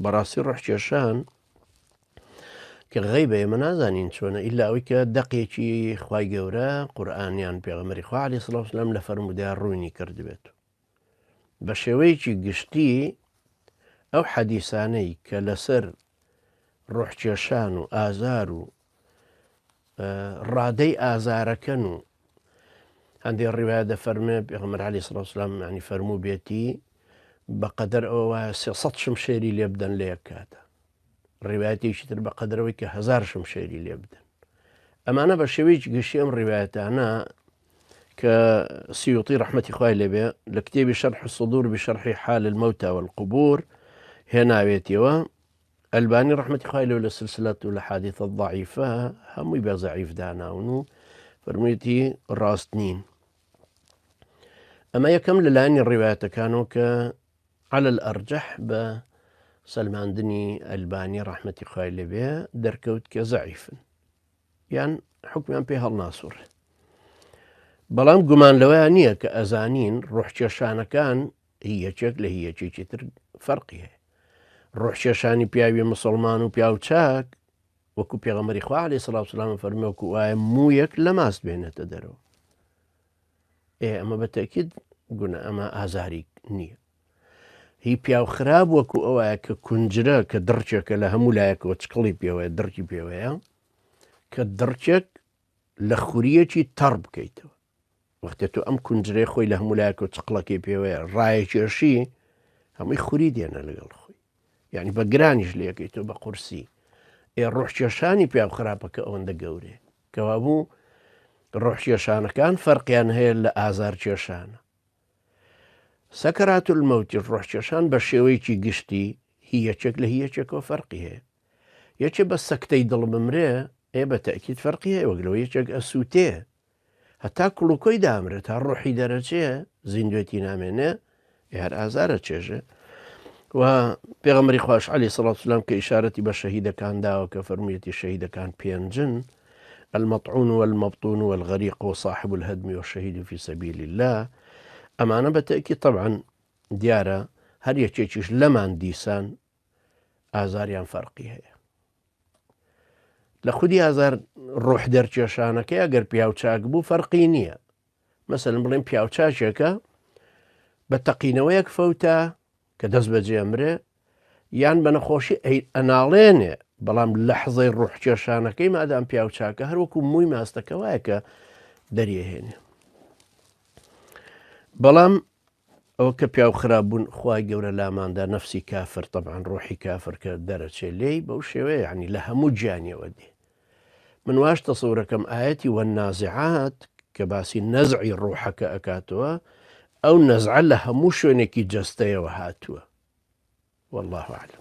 بەڕاستی ڕۆحکێشان کە غەیبە ئێمە نازانین چۆنە ئیلا ئەوەی کە دەقێکی خوای گەورە قورئانیان پێغەمبەری خوا عەلەیهی سڵاو وسەلام لە فەرموودەیان ڕوونی کردبێت بە شێوەیەکی گشتی ئەو حەدیسانەی کە لەسەر ڕۆحکێشان و ئازار و ڕادەی ئازارەکەن و هەندێک ڕیوایە دەفەرمێ پێغەمبەر عەلەیهی سڵاو وسەلام ینی فەرموو بێتی بەقەدەر ئەوە وایە 300 شمشێری لێ بدەن لە یەک کاتە ڕیوایەتێکی تر بەقەدرەوەی کە 1000 شمشێری لێ بدەن ئەمانە بە شێوەیەکی گشتی ئەم ڕیوایەتانە کە سیوطی ڕەحمەتی خوای لێبێ لە کتێبی شەرح الصدور بشرح حال الموتى والقبور هێناوێتیەوە ئەلبانی ڕەحمەتی خوای لێبێ لە سلسلة الأحاديث الضعيفة هەمووی بە زەعیف داناون و فەرموویەتی ڕاست نین ئەمە یەکەم لەلایەنی ڕیوایەتەکانەوە کە على الأرجح بە سەلماندنی ئەلبانی ڕەحمەتی خوای لێبێ دەرکەوت کە زەعیفن یان حکمیان پێ هەڵناسووڕێ بەڵام گومان لەوەیان نییە کە ئەزانین ڕۆحکێشانەکان هیچێک لە هیچێکی تر فەرقی هەیە ڕۆحکێشانی پیاوی مسلمان و پیاو چاک وەکو پێغەمبەری خوا عەلەیهی سڵاو وسەلام فەرمووی وەکو وایە موویەک لە ماست بێنێتە دەرەوە ئەمە بەتەکید گونە ئەمە ئازاری نییە هی پیاو خراب وەکو ئەوەیە کە کونجرە کە دڕچێکە لە هەموو لایەکەوە چقڵی پێوەیە دڕکی پێوەیە کە دڕچێک لە خوریەکی تەڕ بکەیتەوە وەختە تۆ ئەم کونجرەی خۆی لە هەموو لایەکەوە چقڵەکەی پێوەیە ڕایەکێشی هەمووی خوری دێنە لەگەڵ خۆی یعنی بە گرانیش لەکەی تۆ بە قورسی ڕۆحکێشانی پیاو خراپەکە ئەوەندە گەورێ کەوا بوو ڕۆحکێشانەکان فەرقیان هەیە لە ئازار کێشانە سەکەرات المەوتی ڕۆحکێشان بە شێوەیەکی گشتی هیچێک لە هیچێکەوە فەرقی هەیە یەکێ بە سەکتەی دڵ بمرێ بە تەکید فەرقی هەیە وەک لەوە یەکێک ئەسووتێ هەتا کوڵوکۆی دامرێت تا ڕۆحی دەرەچێ زیندوێتی نامێنێ هەر ئازارە چێژێ و پێغەمبەری خوش عەلەیهی سڵاو وسەلام کە ئیشارەتی بە شەهیدەکان داوە کە فەرموویەتی شەهیدەکان پێنجن المطعون والمبطون والغريق وصاحب الهدم والشهيد في سبيل الله ئەمانە بەتەکید طبعا دیارە هەر یەکێکیش لەمان دیسان ئازاریان فەرقی هەیە لە خودی ئازار ڕۆح دەرکێشانەکەی ئەگەر پیاو چاک بوو فەرقی نییە مەسەلەن بڵێن پیاو چاکێکە بە تەقینەوەیەک فەوتە کە دەست بەجێمرێ یان بە نەخۆشی ئەناڵێنێ بەڵام لەحزەی ڕۆحکێشانەکەی مادام پیاو چاکە هەروەکو مووی ماستەکەوایە کە دەریێهێنێ بەڵام ئەوە کە پیاو خراپ بوون خوای گەورە لاماندا نەفسی کافر طبعا ڕۆحی کافر کە دەرەچێ لێی بەو شێوەیە ینی لە هەموو گیانیەوە دێ من واش تەسەورەکەم ئاەتی وەنازعات کە باسی نەزعی ڕۆحەکە ئەکاتەوە ئەو نەزعە لە هەموو شوێنێکی جەستەیەوە هاتووە والله أعلم